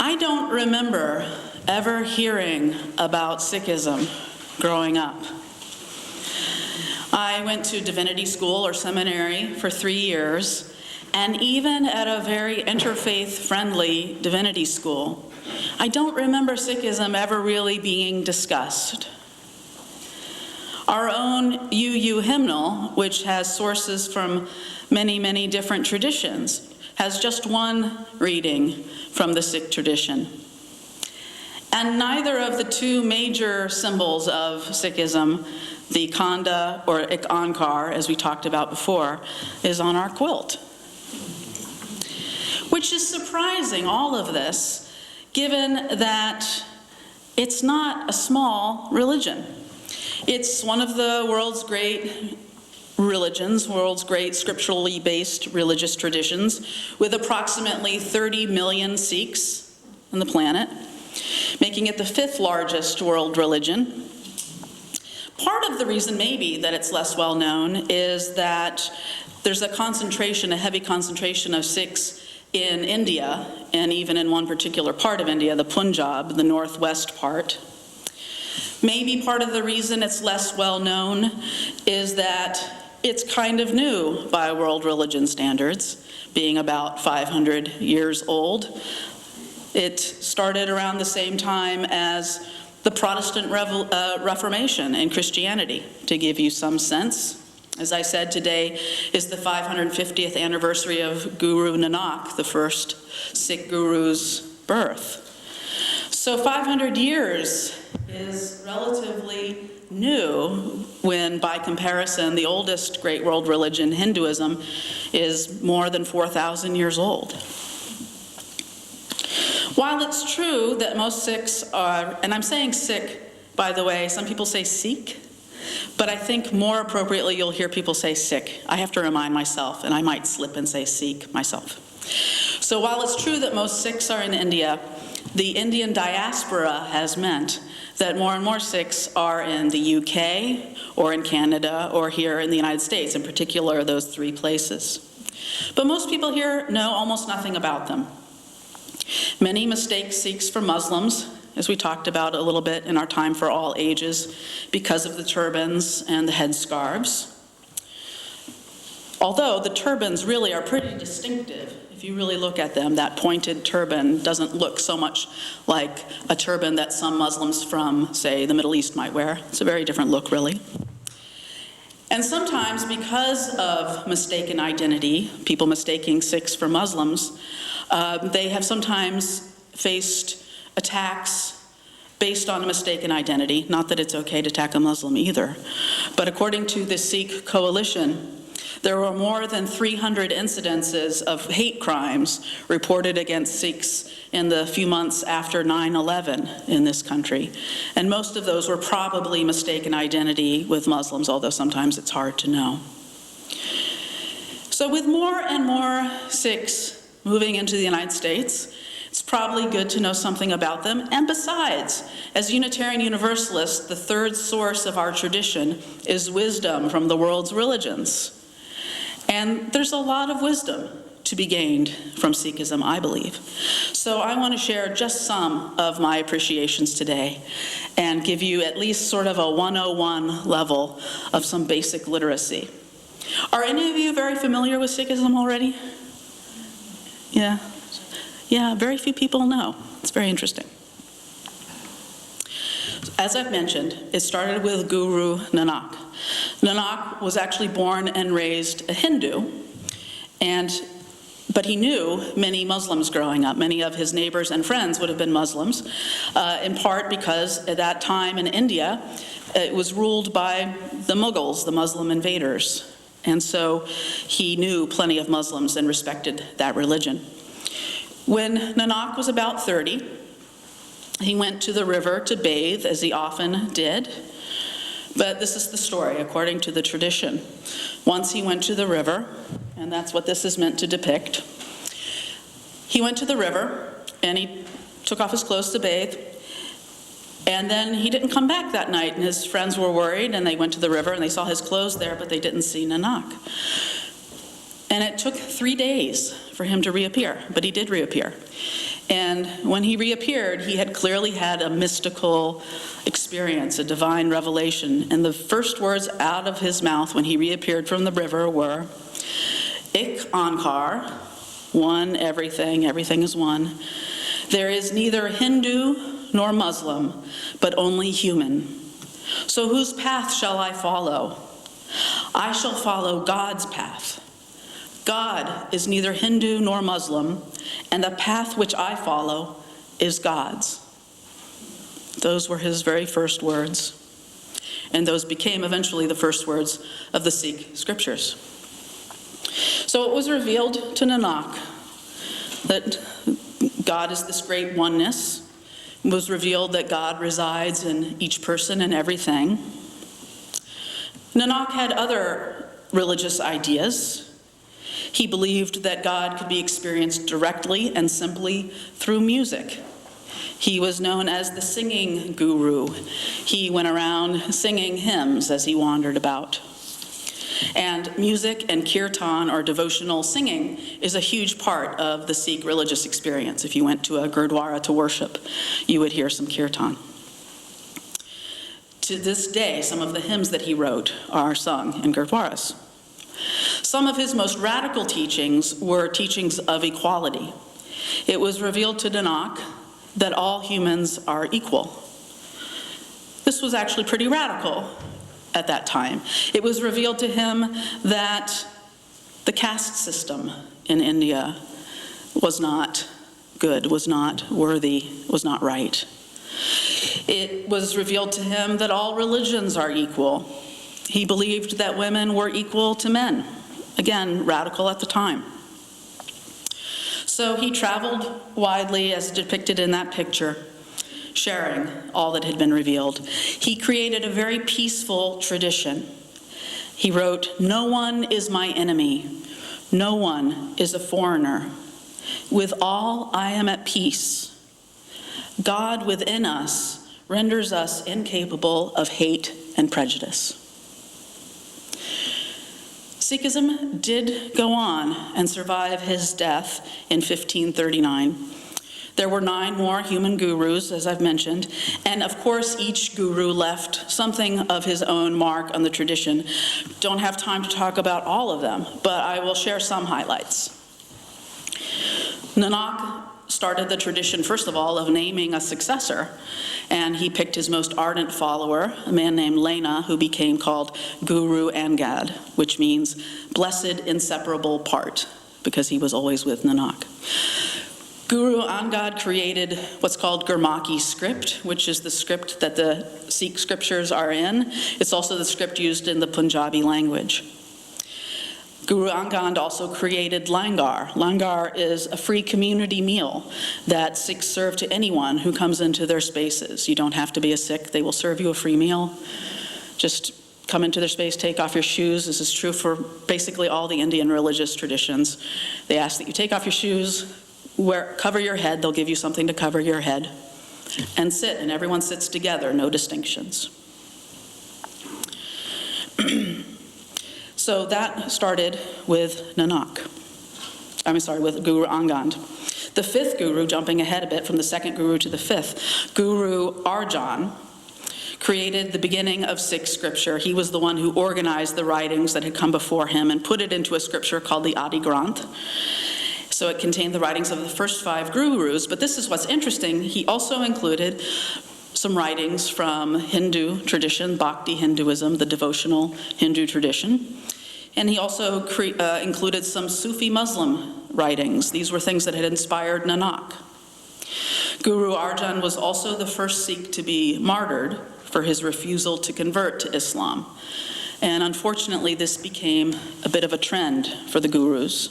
I don't remember ever hearing about Sikhism growing up. I went to divinity school or seminary for 3 years, and even at a very interfaith-friendly divinity school, I don't remember Sikhism ever really being discussed. Our own UU hymnal, which has sources from many, many different traditions, has just one reading from the Sikh tradition. And neither of the two major symbols of Sikhism, the khanda or Onkar, as we talked about before, is on our quilt. Which is surprising, all of this, given that it's not a small religion. It's one of the world's great religions, world's great scripturally based religious traditions, with approximately 30 million Sikhs on the planet, making it the 5th largest world religion. Part of the reason maybe that it's less well known is that there's a heavy concentration of Sikhs in India, and even in one particular part of India, the Punjab, the northwest part. Maybe part of the reason it's less well known is that it's kind of new by world religion standards, being about 500 years old. It started around the same time as the Protestant Reformation in Christianity, to give you some sense. As I said, today is the 550th anniversary of Guru Nanak, the first Sikh guru's birth. So 500 years is relatively new when, by comparison, the oldest great world religion, Hinduism, is more than 4,000 years old. While it's true that most Sikhs are, and I'm saying Sikh, by the way, some people say Sikh, but I think more appropriately you'll hear people say Sikh. I have to remind myself, and I might slip and say Sikh myself. So while it's true that most Sikhs are in India, the Indian diaspora has meant that more and more Sikhs are in the UK, or in Canada, or here in the United States, in particular those 3 places. But most people here know almost nothing about them. Many mistake Sikhs for Muslims, as we talked about a little bit in our Time for All Ages, because of the turbans and the headscarves. Although the turbans really are pretty distinctive. If you really look at them, that pointed turban doesn't look so much like a turban that some Muslims from, say, the Middle East might wear. It's a very different look, really. And sometimes, because of mistaken identity, people mistaking Sikhs for Muslims, they have sometimes faced attacks based on a mistaken identity. Not that it's okay to attack a Muslim either. But according to the Sikh Coalition, there were more than 300 incidences of hate crimes reported against Sikhs in the few months after 9/11 in this country. And most of those were probably mistaken identity with Muslims, although sometimes it's hard to know. So with more and more Sikhs moving into the United States, it's probably good to know something about them. And besides, as Unitarian Universalists, the 3rd source of our tradition is wisdom from the world's religions. And there's a lot of wisdom to be gained from Sikhism, I believe. So I want to share just some of my appreciations today and give you at least sort of a 101 level of some basic literacy. Are any of you very familiar with Sikhism already? Yeah, very few people know. It's very interesting. As I've mentioned, it started with Guru Nanak. Nanak was actually born and raised a Hindu, but he knew many Muslims growing up. Many of his neighbors and friends would have been Muslims, in part because at that time in India, it was ruled by the Mughals, the Muslim invaders. And so he knew plenty of Muslims and respected that religion. When Nanak was about 30, he went to the river to bathe, as he often did. But this is the story, according to the tradition. Once he went to the river, and that's what this is meant to depict. He went to the river, and he took off his clothes to bathe. And then he didn't come back that night, and his friends were worried, and they went to the river, and they saw his clothes there, but they didn't see Nanak. And it took 3 days for him to reappear, but he did reappear. And when he reappeared, he had clearly had a mystical experience, a divine revelation. And the first words out of his mouth when he reappeared from the river were, "Ik Onkar," one, everything is one. "There is neither Hindu nor Muslim, but only human. So whose path shall I follow? I shall follow God's path. God is neither Hindu nor Muslim, and the path which I follow is God's." Those were his very first words, and those became eventually the first words of the Sikh scriptures. So it was revealed to Nanak that God is this great oneness. It was revealed that God resides in each person and everything. Nanak had other religious ideas. He believed that God could be experienced directly and simply through music. He was known as the singing guru. He went around singing hymns as he wandered about. And music and kirtan, or devotional singing, is a huge part of the Sikh religious experience. If you went to a gurdwara to worship, you would hear some kirtan. To this day, some of the hymns that he wrote are sung in gurdwaras. Some of his most radical teachings were teachings of equality. It was revealed to Nanak that all humans are equal. This was actually pretty radical at that time. It was revealed to him that the caste system in India was not good, was not worthy, was not right. It was revealed to him that all religions are equal. He believed that women were equal to men. Again, radical at the time. So he traveled widely, as depicted in that picture, sharing all that had been revealed. He created a very peaceful tradition. He wrote, "No one is my enemy. No one is a foreigner. With all I am at peace. God within us renders us incapable of hate and prejudice." Sikhism did go on and survive his death in 1539. There were 9 more human gurus, as I've mentioned, and of course each guru left something of his own mark on the tradition. Don't have time to talk about all of them, but I will share some highlights. Nanak started the tradition, first of all, of naming a successor, and he picked his most ardent follower, a man named Lena, who became called Guru Angad, which means blessed inseparable part, because he was always with Nanak. Guru Angad created what's called Gurmukhi script, which is the script that the Sikh scriptures are in. It's also the script used in the Punjabi language. Guru Angad also created langar. Langar is a free community meal that Sikhs serve to anyone who comes into their spaces. You don't have to be a Sikh. They will serve you a free meal. Just come into their space, take off your shoes. This is true for basically all the Indian religious traditions. They ask that you take off your shoes, cover your head. They'll give you something to cover your head, and sit, and everyone sits together, no distinctions. So that started with with Guru Angad. The 5th guru, jumping ahead a bit from the 2nd guru to the 5th, Guru Arjan, created the beginning of Sikh scripture. He was the one who organized the writings that had come before him and put it into a scripture called the Adi Granth. So it contained the writings of the first 5 gurus, but this is what's interesting. He also included some writings from Hindu tradition, Bhakti Hinduism, the devotional Hindu tradition. And he also included some Sufi Muslim writings. These were things that had inspired Nanak. Guru Arjan was also the first Sikh to be martyred for his refusal to convert to Islam. And unfortunately, this became a bit of a trend for the gurus.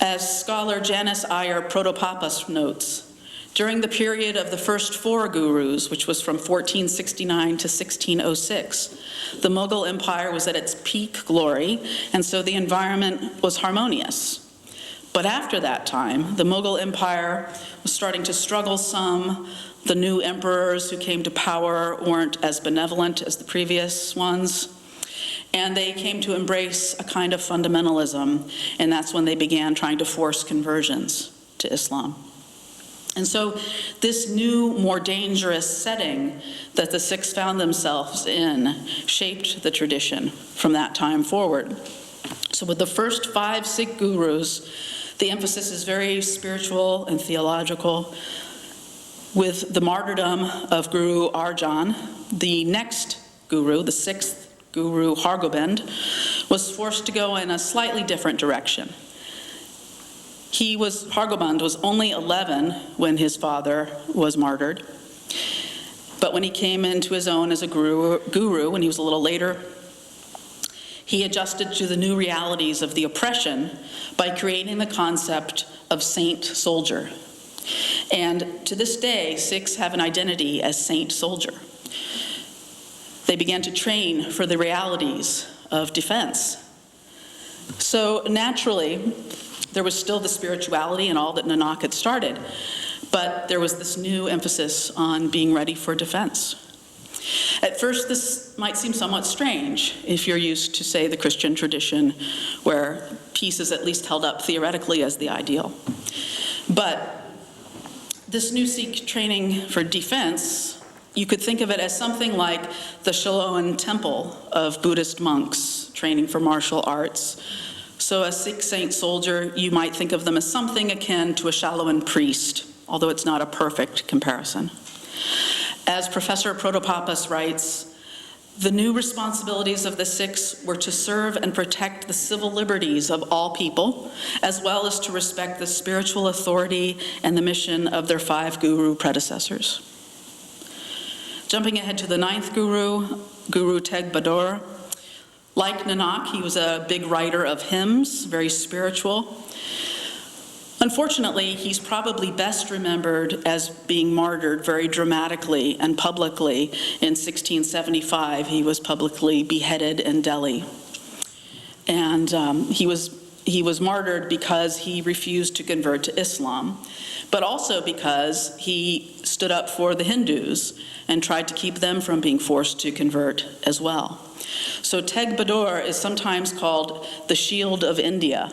As scholar Janice Iyer Protopapas notes, during the period of the first 4 gurus, which was from 1469 to 1606, the Mughal Empire was at its peak glory, and so the environment was harmonious. But after that time, the Mughal Empire was starting to struggle some. The new emperors who came to power weren't as benevolent as the previous ones, and they came to embrace a kind of fundamentalism, and that's when they began trying to force conversions. to Islam. And so this new, more dangerous setting that the Sikhs found themselves in shaped the tradition from that time forward. So with the first 5 Sikh gurus, the emphasis is very spiritual and theological. With the martyrdom of Guru Arjan, the next guru, the 6th Guru Hargobind, was forced to go in a slightly different direction. Hargobind was only 11 when his father was martyred. But when he came into his own as a guru, when he was a little later, he adjusted to the new realities of the oppression by creating the concept of saint-soldier. And to this day, Sikhs have an identity as saint-soldier. They began to train for the realities of defense. So naturally, there was still the spirituality and all that Nanak had started, but there was this new emphasis on being ready for defense. At first, this might seem somewhat strange if you're used to, say, the Christian tradition, where peace is at least held up theoretically as the ideal. But this new Sikh training for defense, you could think of it as something like the Shaloan temple of Buddhist monks training for martial arts. So a Sikh saint soldier, you might think of them as something akin to a Shaloan priest, although it's not a perfect comparison. As Professor Protopapas writes, the new responsibilities of the Sikhs were to serve and protect the civil liberties of all people, as well as to respect the spiritual authority and the mission of their 5 guru predecessors. Jumping ahead to the 9th guru, Guru Teg Bahadur. Like Nanak, he was a big writer of hymns, very spiritual. Unfortunately, he's probably best remembered as being martyred very dramatically and publicly in 1675. He was publicly beheaded in Delhi. And he was martyred because he refused to convert to Islam, but also because he stood up for the Hindus and tried to keep them from being forced to convert as well. So Teg Bahadur is sometimes called the Shield of India,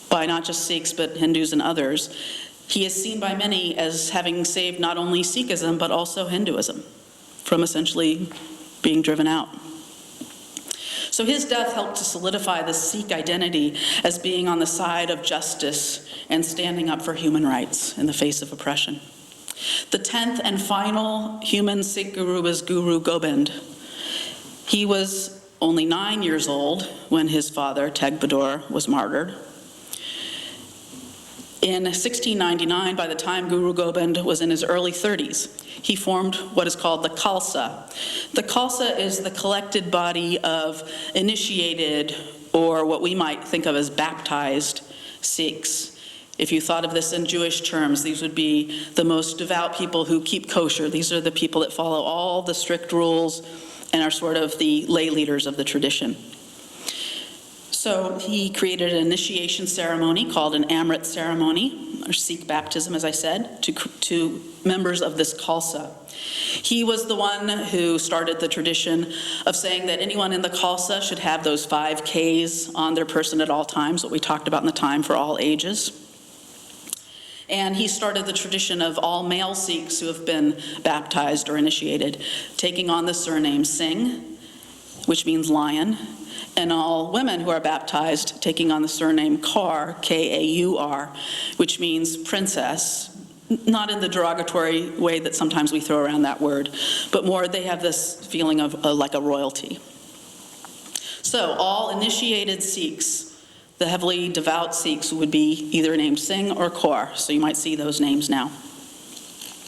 by not just Sikhs, but Hindus and others. He is seen by many as having saved not only Sikhism, but also Hinduism from essentially being driven out. So his death helped to solidify the Sikh identity as being on the side of justice and standing up for human rights in the face of oppression. The 10th and final human Sikh guru was Guru Gobind. He was only 9 years old when his father, Teg Bahadur, was martyred. In 1699, by the time Guru Gobind was in his early 30s, he formed what is called the Khalsa. The Khalsa is the collected body of initiated, or what we might think of as baptized, Sikhs. If you thought of this in Jewish terms, these would be the most devout people who keep kosher. These are the people that follow all the strict rules and are sort of the lay leaders of the tradition. So he created an initiation ceremony called an Amrit ceremony, or Sikh baptism, as I said, to members of this Khalsa. He was the one who started the tradition of saying that anyone in the Khalsa should have those 5 Ks on their person at all times, what we talked about in the time for all ages. And he started the tradition of all male Sikhs who have been baptized or initiated taking on the surname Singh, which means lion, and all women who are baptized taking on the surname Kaur, K-A-U-R, which means princess, not in the derogatory way that sometimes we throw around that word, but more they have this feeling of like a royalty. So all initiated Sikhs, the heavily devout Sikhs, would be either named Singh or Kaur, so you might see those names now.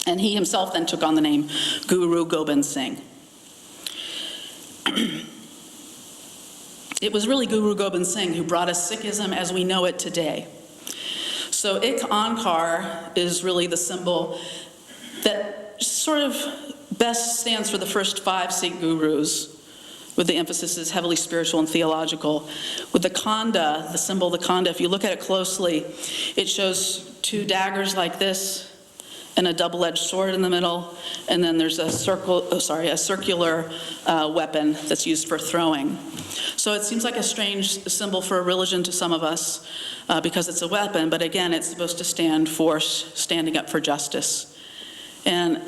And he himself then took on the name Guru Gobind Singh. It was really Guru Gobind Singh who brought us Sikhism as we know it today. So Onkar is really the symbol that sort of best stands for the first 5 Sikh gurus, with the emphasis is heavily spiritual and theological. With the Khanda, the symbol of the Khanda, if you look at it closely, it shows 2 daggers like this and a double-edged sword in the middle, and then there's a circular weapon that's used for throwing. So it seems like a strange symbol for a religion to some of us because it's a weapon, but again, it's supposed to stand for standing up for justice. And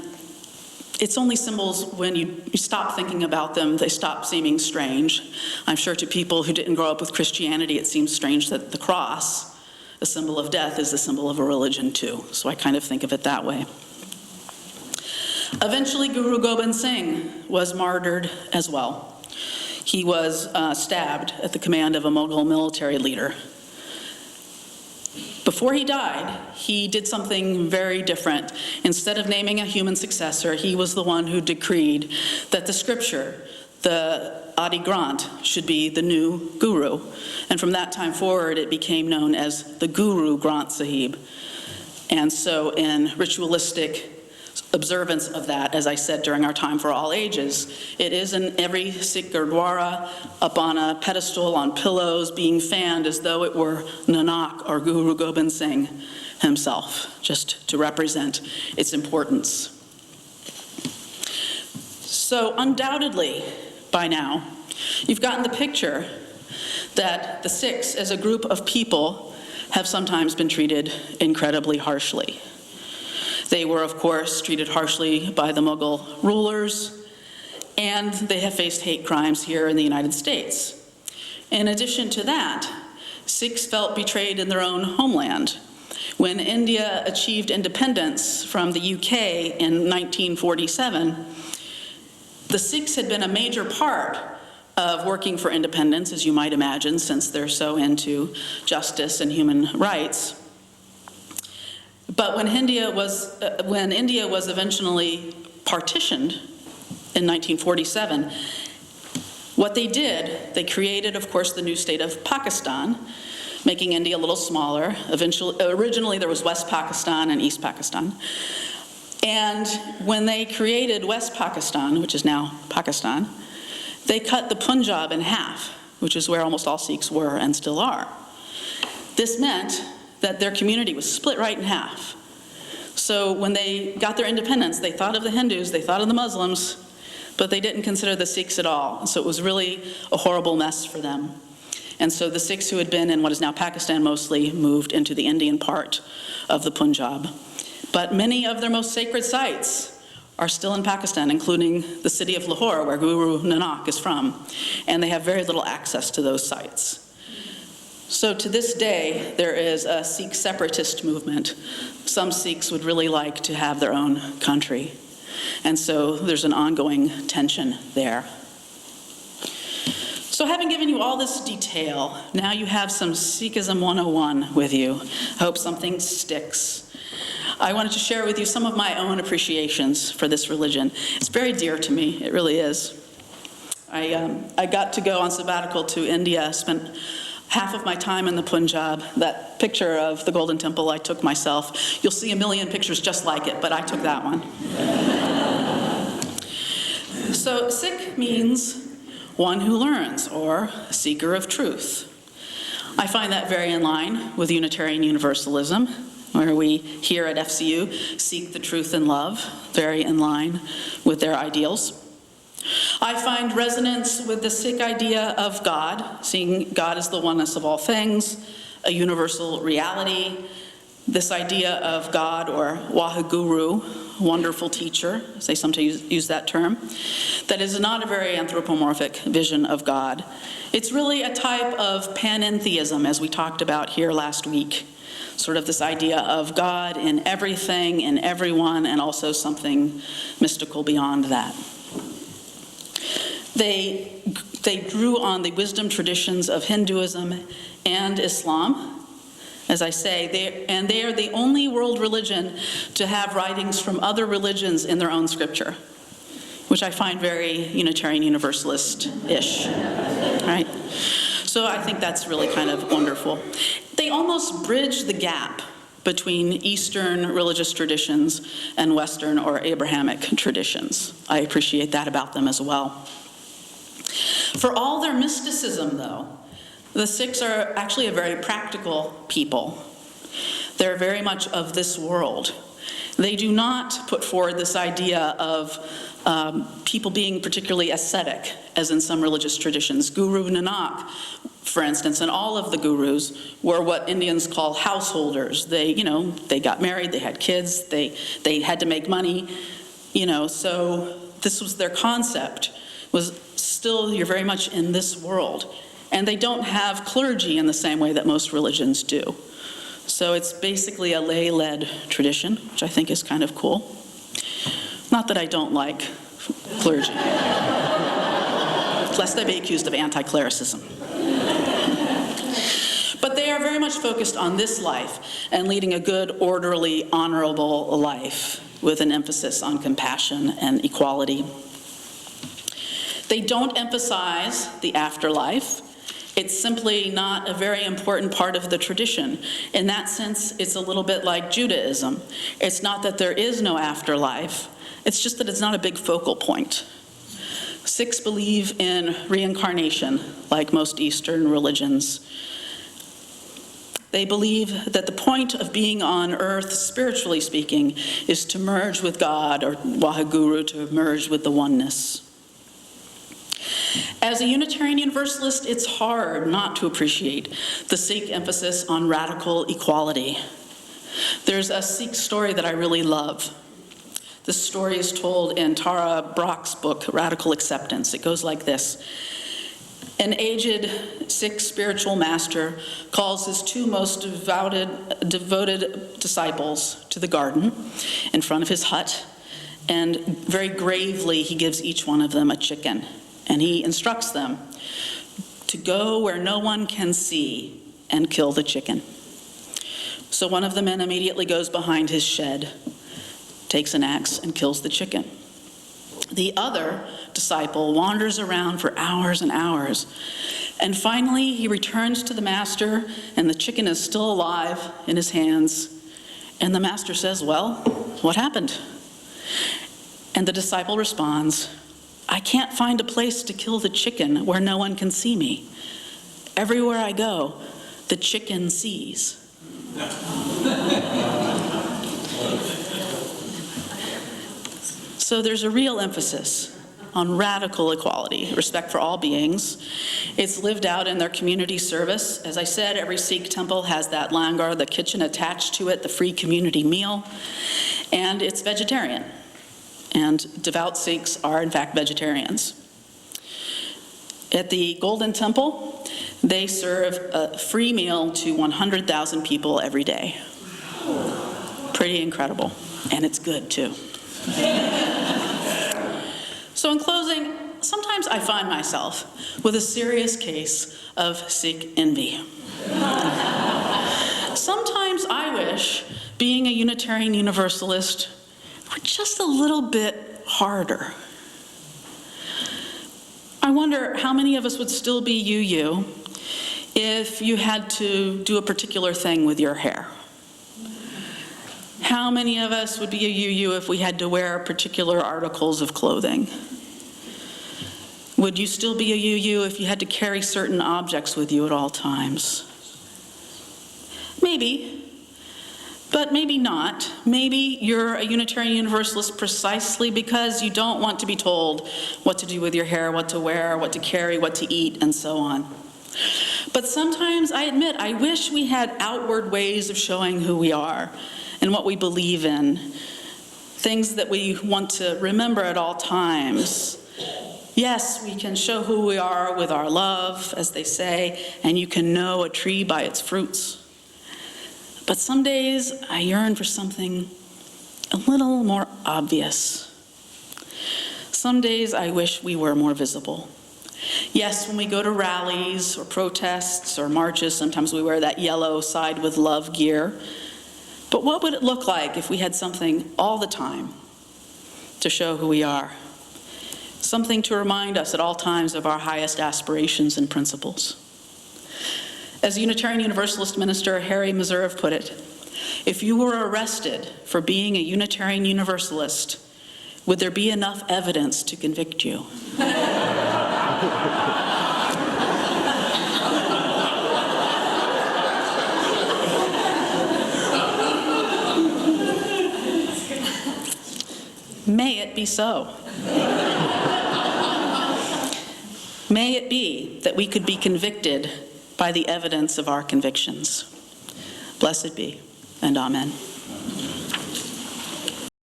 it's only symbols when you stop thinking about them, they stop seeming strange. I'm sure to people who didn't grow up with Christianity, it seems strange that the cross, a symbol of death, is the symbol of a religion too. So I kind of think of it that way. Eventually, Guru Gobind Singh was martyred as well. He was stabbed at the command of a Mughal military leader. Before he died, he did something very different. Instead of naming a human successor, he was the one who decreed that the scripture, the Adi Granth, should be the new guru. And from that time forward, it became known as the Guru Granth Sahib. And so in ritualistic observance of that, as I said during our time for all ages, it is in every Sikh Gurdwara, up on a pedestal, on pillows, being fanned as though it were Nanak or Guru Gobind Singh himself, just to represent its importance. So undoubtedly, by now, you've gotten the picture that the Sikhs as a group of people have sometimes been treated incredibly harshly. They were, of course, treated harshly by the Mughal rulers, and they have faced hate crimes here in the United States. In addition to that, Sikhs felt betrayed in their own homeland. When India achieved independence from the UK in 1947, the Sikhs had been a major part of working for independence, as you might imagine, since they're so into justice and human rights. But when India was eventually partitioned in 1947, what they did, they created, of course, the new state of Pakistan, making India a little smaller. Originally, there was West Pakistan and East Pakistan. And when they created West Pakistan, which is now Pakistan, they cut the Punjab in half, which is where almost all Sikhs were and still are. This meant that their community was split right in half. So when they got their independence, they thought of the Hindus, they thought of the Muslims, but they didn't consider the Sikhs at all. So it was really a horrible mess for them. And so the Sikhs who had been in what is now Pakistan mostly moved into the Indian part of the Punjab. But many of their most sacred sites are still in Pakistan, including the city of Lahore, where Guru Nanak is from. And they have very little access to those sites. So to this day, there is a Sikh separatist movement. Some Sikhs would really like to have their own country. And so there's an ongoing tension there. So having given you all this detail, now you have some Sikhism 101 with you. I hope something sticks. I wanted to share with you some of my own appreciations for this religion. It's very dear to me, it really is. I got to go on sabbatical to India, spent half of my time in the Punjab. That picture of the Golden Temple I took myself. You'll see a million pictures just like it, but I took that one. So Sikh means one who learns, or seeker of truth. I find that very in line with Unitarian Universalism, where we here at FCU seek the truth in love, very in line with their ideals. I find resonance with the Sikh idea of God, seeing God as the oneness of all things, a universal reality, this idea of God, or Waheguru, wonderful teacher, as they sometimes use that term, that is not a very anthropomorphic vision of God. It's really a type of panentheism, as we talked about here last week, sort of this idea of God in everything, in everyone, and also something mystical beyond that. They drew on the wisdom traditions of Hinduism and Islam, as I say, they are the only world religion to have writings from other religions in their own scripture, which I find very Unitarian Universalist-ish, right? So I think that's really kind of wonderful. They almost bridge the gap between Eastern religious traditions and Western or Abrahamic traditions. I appreciate that about them as well. For all their mysticism, though, the Sikhs are actually a very practical people. They're very much of this world. They do not put forward this idea of people being particularly ascetic, as in some religious traditions. Guru Nanak, for instance, and all of the gurus were what Indians call householders. They got married, they had kids, they had to make money, so this was their concept, was still, you're very much in this world. And they don't have clergy in the same way that most religions do. So it's basically a lay-led tradition, which I think is kind of cool. Not that I don't like clergy, lest I be accused of anti-clericism. But they are very much focused on this life and leading a good, orderly, honorable life with an emphasis on compassion and equality. They don't emphasize the afterlife. It's simply not a very important part of the tradition. In that sense, it's a little bit like Judaism. It's not that there is no afterlife, it's just that it's not a big focal point. Sikhs believe in reincarnation, like most Eastern religions. They believe that the point of being on earth, spiritually speaking, is to merge with God, or Waheguru, to merge with the oneness. As a Unitarian Universalist, it's hard not to appreciate the Sikh emphasis on radical equality. There's a Sikh story that I really love. This story is told in Tara Brach's book, Radical Acceptance. It goes like this. An aged Sikh spiritual master calls his two most devoted disciples to the garden in front of his hut, and very gravely he gives each one of them a chicken. And he instructs them to go where no one can see and kill the chicken. So one of the men immediately goes behind his shed, takes an axe, and kills the chicken. The other disciple wanders around for hours and hours, and finally he returns to the master, and the chicken is still alive in his hands. And the master says, "Well, what happened?" And the disciple responds, "I can't find a place to kill the chicken where no one can see me. Everywhere I go, the chicken sees." So there's a real emphasis on radical equality, respect for all beings. It's lived out in their community service. As I said, every Sikh temple has that langar, the kitchen attached to it, the free community meal, and it's vegetarian. And devout Sikhs are, in fact, vegetarians. At the Golden Temple, they serve a free meal to 100,000 people every day. Pretty incredible. And it's good, too. So in closing, sometimes I find myself with a serious case of Sikh envy. Sometimes I wish being a Unitarian Universalist were just a little bit harder. I wonder how many of us would still be UU if you had to do a particular thing with your hair. How many of us would be a UU if we had to wear particular articles of clothing? Would you still be a UU if you had to carry certain objects with you at all times? Maybe. But maybe not. Maybe you're a Unitarian Universalist precisely because you don't want to be told what to do with your hair, what to wear, what to carry, what to eat, and so on. But sometimes, I admit, I wish we had outward ways of showing who we are and what we believe in, things that we want to remember at all times. Yes, we can show who we are with our love, as they say, and you can know a tree by its fruits. But some days I yearn for something a little more obvious. Some days I wish we were more visible. Yes, when we go to rallies or protests or marches, sometimes we wear that yellow Side with Love gear. But what would it look like if we had something all the time to show who we are? Something to remind us at all times of our highest aspirations and principles. As Unitarian Universalist minister Harry Meserve put it, if you were arrested for being a Unitarian Universalist, would there be enough evidence to convict you? be so. May it be that we could be convicted by the evidence of our convictions. Blessed be, and amen.